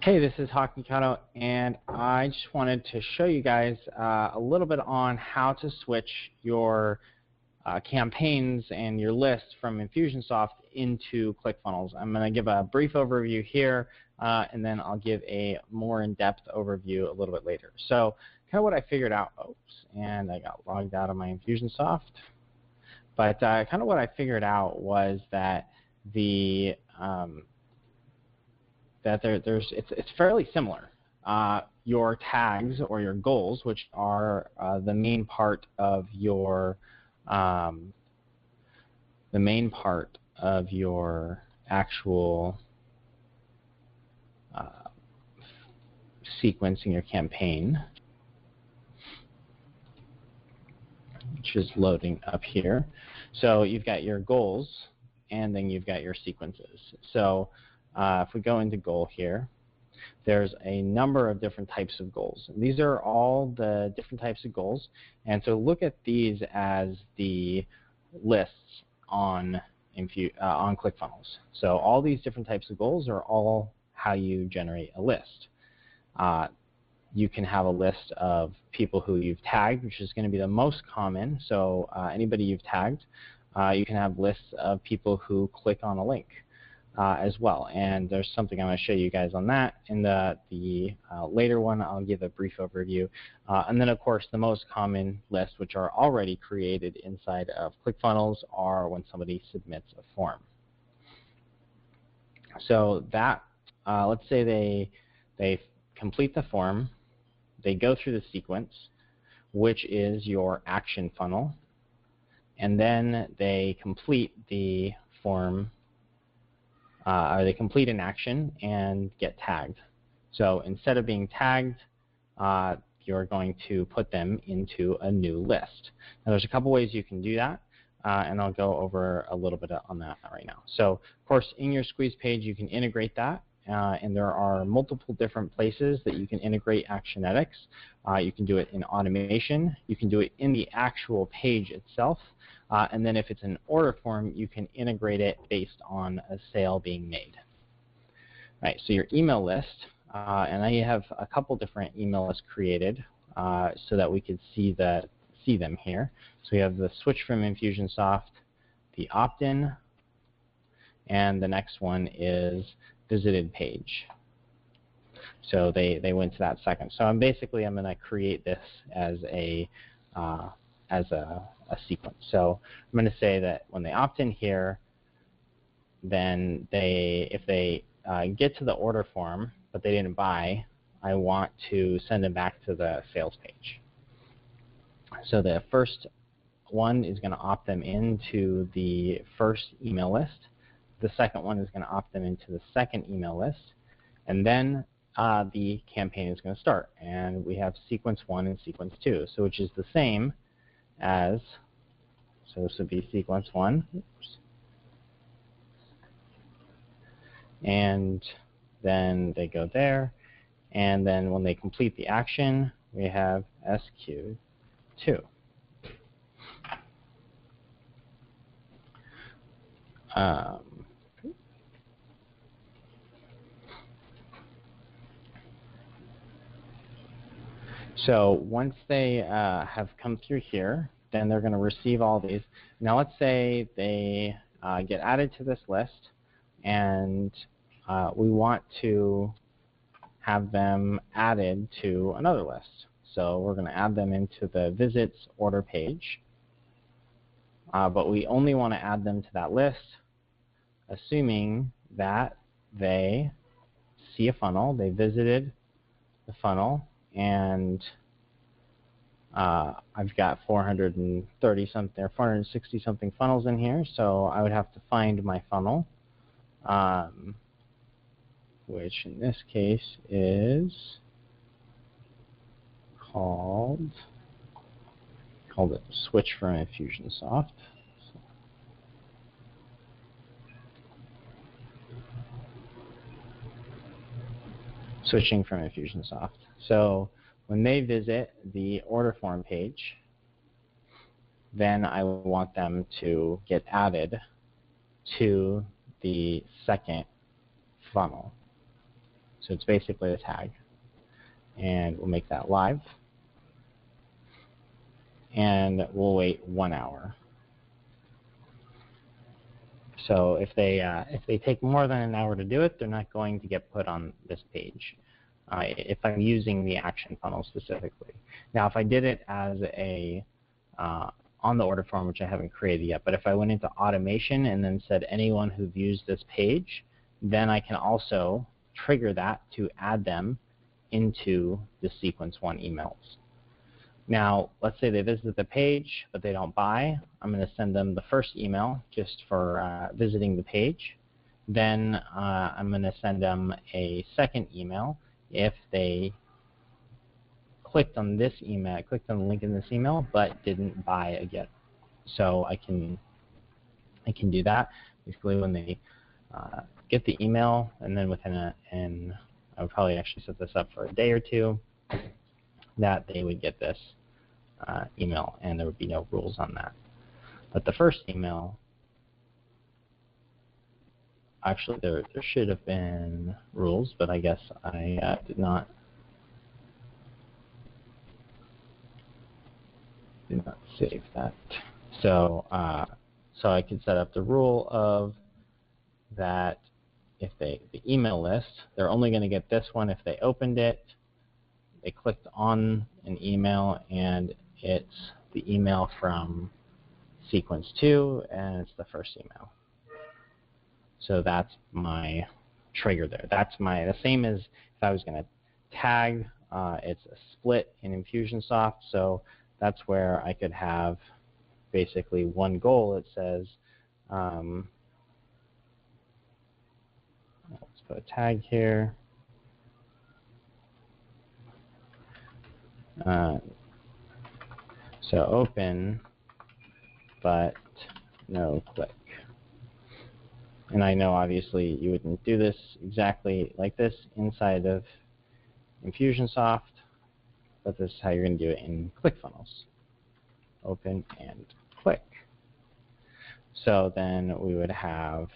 Hey, this is Hawk Mikado, and I just wanted to show you guys a little bit on how to switch your campaigns and your lists from Infusionsoft into ClickFunnels. I'm going to give a brief overview here, and then I'll give a more in-depth overview a little bit later. So kind of what I figured out, and I got logged out of my Infusionsoft, but kind of what I figured out was that it's fairly similar. Your tags or your goals, which are the main part of your actual sequence in your campaign, which is loading up here. So you've got your goals, and then you've got your sequences. So if we go into goal here, there's a number of different types of goals. And these are all the different types of goals. And so look at these as the lists on ClickFunnels. So all these different types of goals are all how you generate a list. You can have a list of people who you've tagged, which is going to be the most common. So anybody you've tagged. You can have lists of people who click on a link. As well, and there's something I'm going to show you guys on that. In the later one, I'll give a brief overview. And then, of course, the most common lists, which are already created inside of ClickFunnels, are when somebody submits a form. So that, let's say they complete the form, they go through the sequence, which is your action funnel, and then they complete the form. Or they complete an action and get tagged. So instead of being tagged, you're going to put them into a new list. Now there's a couple ways you can do that, and I'll go over a little bit on that right now. So of course, in your squeeze page, you can integrate that, and there are multiple different places that you can integrate Actionetics. You can do it in automation. You can do it in the actual page itself. And then if it's an order form, you can integrate it based on a sale being made. All right, so your email list, and I have a couple different email lists created so that we could see them here. So we have the switch from Infusionsoft, the opt-in, and the next one is visited page. So they went to that second. So I'm going to create this as a sequence. So I'm going to say that when they opt in here, then if they get to the order form but they didn't buy, I want to send them back to the sales page. So the first one is going to opt them into the first email list. The second one is going to opt them into the second email list. And then the campaign is going to start. And we have sequence 1 and sequence 2, so which is the same as, so this would be sequence 1. Oops. And then they go there. And then when they complete the action, we have SQ2. So once they have come through here, then they're going to receive all these. Now let's say they get added to this list, and we want to have them added to another list. So we're going to add them into the visits order page, but we only want to add them to that list, assuming that they see a funnel, they visited the funnel, and I've got 430 something or 460 something funnels in here, so I would have to find my funnel, which in this case is called it switch from Infusionsoft. Switching from Infusionsoft. So when they visit the order form page, then I want them to get added to the second funnel. So it's basically a tag. And we'll make that live. And we'll wait 1 hour. So if they take more than an hour to do it, they're not going to get put on this page. If I'm using the action funnel specifically. Now, if I did it as a on the order form, which I haven't created yet, but if I went into automation and then said anyone who views this page, then I can also trigger that to add them into the sequence 1 emails. Now, let's say they visit the page, but they don't buy. I'm going to send them the first email just for visiting the page. Then I'm going to send them a second email if they clicked on this email, clicked on the link in this email, but didn't buy again. So I can do that. Basically, when they get the email, and then and I would probably actually set this up for a day or two, that they would get this email, and there would be no rules on that. But the first email, actually there should have been rules, but I guess I did not save that. So so I could set up the rule of that if the email list, they're only going to get this one if they opened it, they clicked on an email, and it's the email from sequence 2, and it's the first email. So that's my trigger there. That's the same as if I was going to tag. It's a split in Infusionsoft, so that's where I could have basically one goal. It says, let's put a tag here. So open, but no click. And I know obviously you wouldn't do this exactly like this inside of Infusionsoft, but this is how you're going to do it in ClickFunnels. Open and click. So then we would have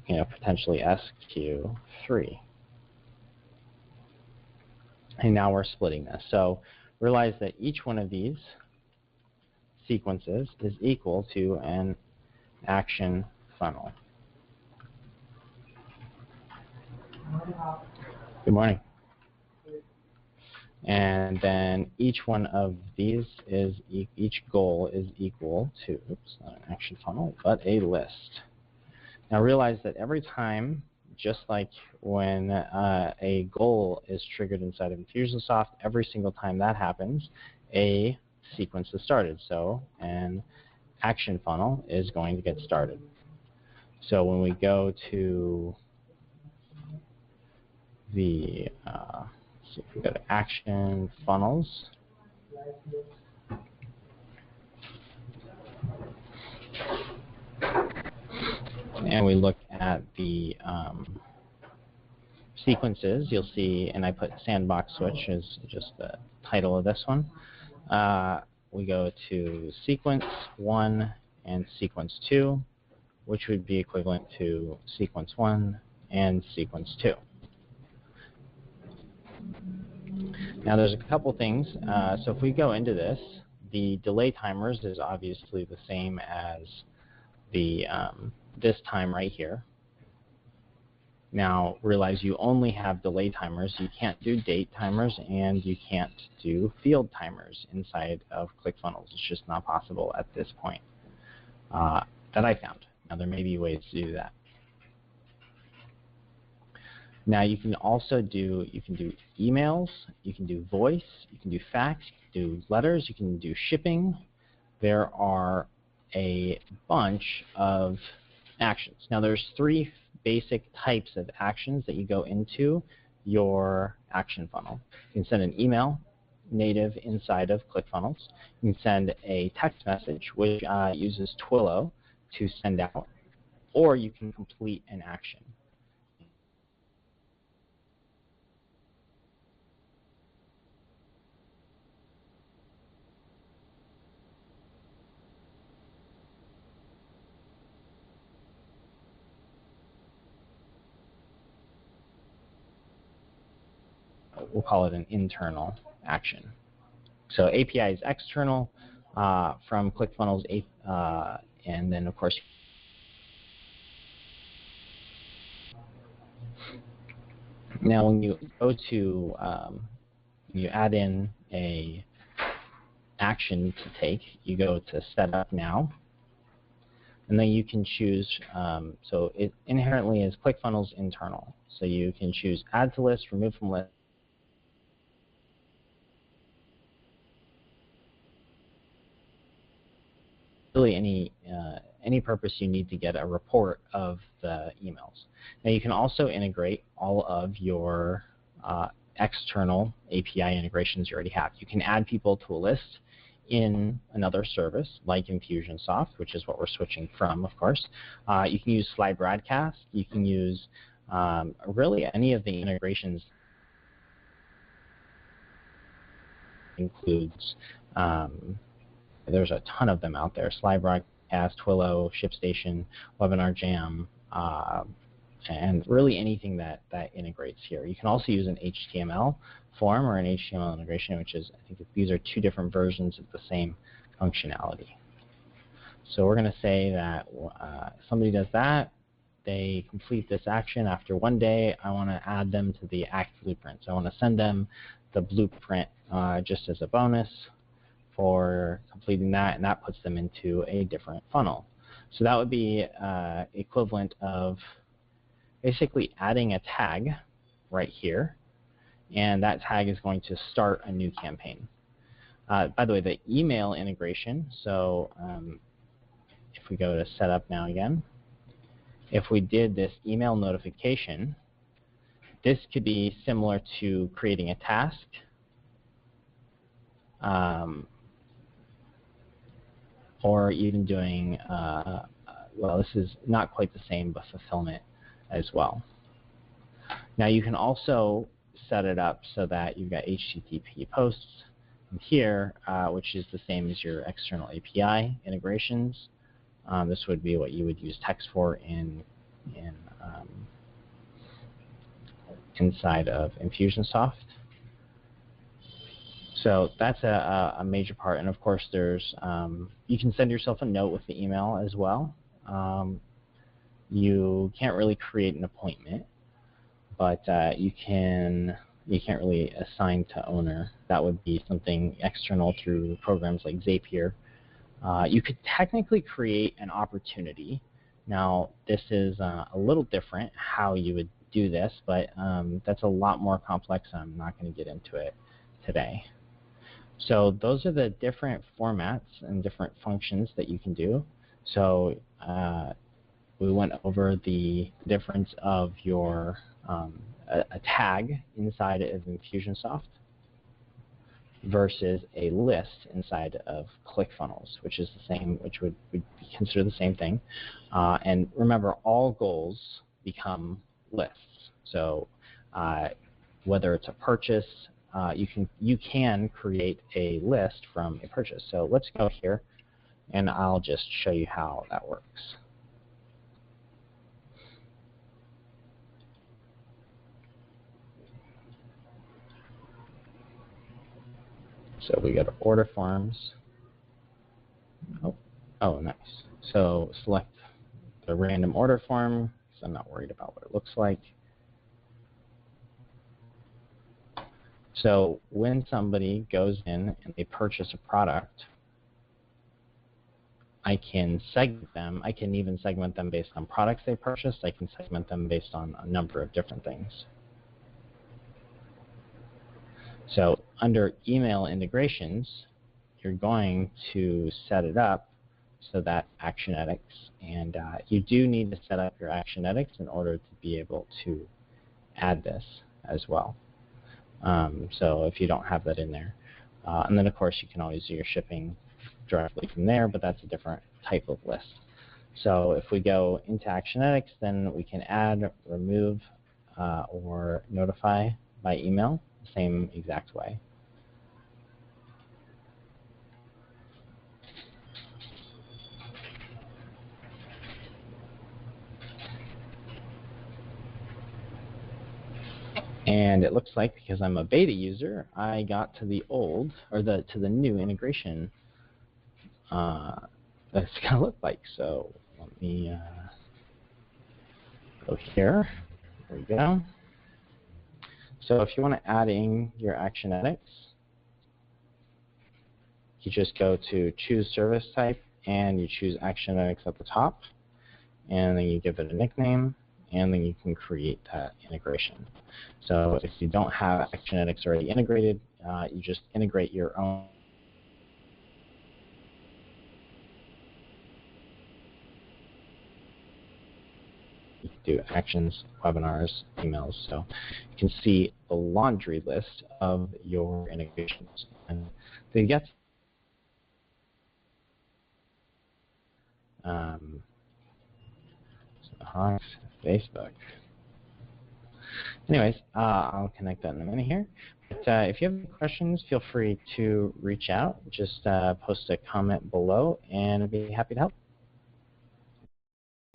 potentially SQ3. And now we're splitting this. So realize that each one of these sequences is equal to an action funnel. Good morning. And then each one of these each goal is equal to, oops, not an action funnel, but a list. Now realize that every time, just like when a goal is triggered inside of Infusionsoft, every single time that happens, a sequence is started. So an action funnel is going to get started. So when we go to the, see if we go to action funnels, and we look at the sequences, you'll see, and I put sandbox switch as just the title of this one. We go to sequence 1 and sequence 2, which would be equivalent to sequence 1 and sequence 2. Now there's a couple things. So if we go into this, the delay timers is obviously the same as the this time right here. Now realize you only have delay timers. You can't do date timers, and you can't do field timers inside of ClickFunnels. It's just not possible at this point that I found. Now there may be ways to do that. Now you can also do, emails, you can do voice, you can do fax, you can do letters, you can do shipping. There are a bunch of actions. Now there's 3 basic types of actions that you go into your action funnel. You can send an email native inside of ClickFunnels. You can send a text message, which uses Twilio to send out, or you can complete an action. we'll call it an internal action. So API is external from ClickFunnels, and then of course, now when you go to, you add in a action to take, you go to set up now, and then you can choose, so it inherently is ClickFunnels internal. So you can choose add to list, remove from list, really any purpose you need to get a report of the emails. Now you can also integrate all of your external API integrations you already have. You can add people to a list in another service like Infusionsoft, which is what we're switching from, of course. You can use Slide Broadcast. You can use really any of the integrations. Includes there's a ton of them out there: Slide Broadcast, Twilio, ShipStation, Webinar Jam, and really anything that integrates here. You can also use an HTML form or an HTML integration, which is, I think these are two different versions of the same functionality. So we're going to say that somebody does that, they complete this action after 1 day. I want to add them to the Act Blueprint. So I want to send them the blueprint just as a bonus for completing that, and that puts them into a different funnel. So that would be equivalent of basically adding a tag right here, and that tag is going to start a new campaign. By the way, the email integration, so if we go to setup now again, if we did this email notification, this could be similar to creating a task. Or even doing, well, this is not quite the same, but fulfillment as well. Now you can also set it up so that you've got HTTP posts in here, which is the same as your external API integrations. This would be what you would use text for inside of Infusionsoft. So that's a major part, and of course there's, you can send yourself a note with the email as well. You can't really create an appointment, but you can't really assign to owner. That would be something external through programs like Zapier. You could technically create an opportunity. Now this is a little different how you would do this, but that's a lot more complex, and I'm not going to get into it today. So those are the different formats and different functions that you can do. So we went over the difference of your a tag inside of Infusionsoft versus a list inside of ClickFunnels, which is the same, which would be considered the same thing. And remember, all goals become lists. So whether it's a purchase, you can create a list from a purchase. So let's go here, and I'll just show you how that works. So we go to order forms. Oh, nice. So select the random order form, so I'm not worried about what it looks like. So when somebody goes in and they purchase a product, I can segment them. I can even segment them based on products they purchased. I can segment them based on a number of different things. So under email integrations, you're going to set it up so that Actionetics, and you do need to set up your Actionetics in order to be able to add this as well. So if you don't have that in there. And then of course you can always do your shipping directly from there, but that's a different type of list. So if we go into Actionetics, then we can add, remove, or notify by email, the same exact way. And it looks like, because I'm a beta user, I got to the old, or to the new integration that it's going to look like. So let me go here. There we go. So if you want to add in your Actionetics, you just go to choose service type, and you choose Actionetics at the top, and then you give it a nickname, and then you can create that integration. So if you don't have Actionetics already integrated, you just integrate your own. You can do actions, webinars, emails. So you can see the laundry list of your integrations. And to get Facebook. Anyways, I'll connect that in a minute here. But if you have any questions, feel free to reach out. Just post a comment below, and I'd be happy to help.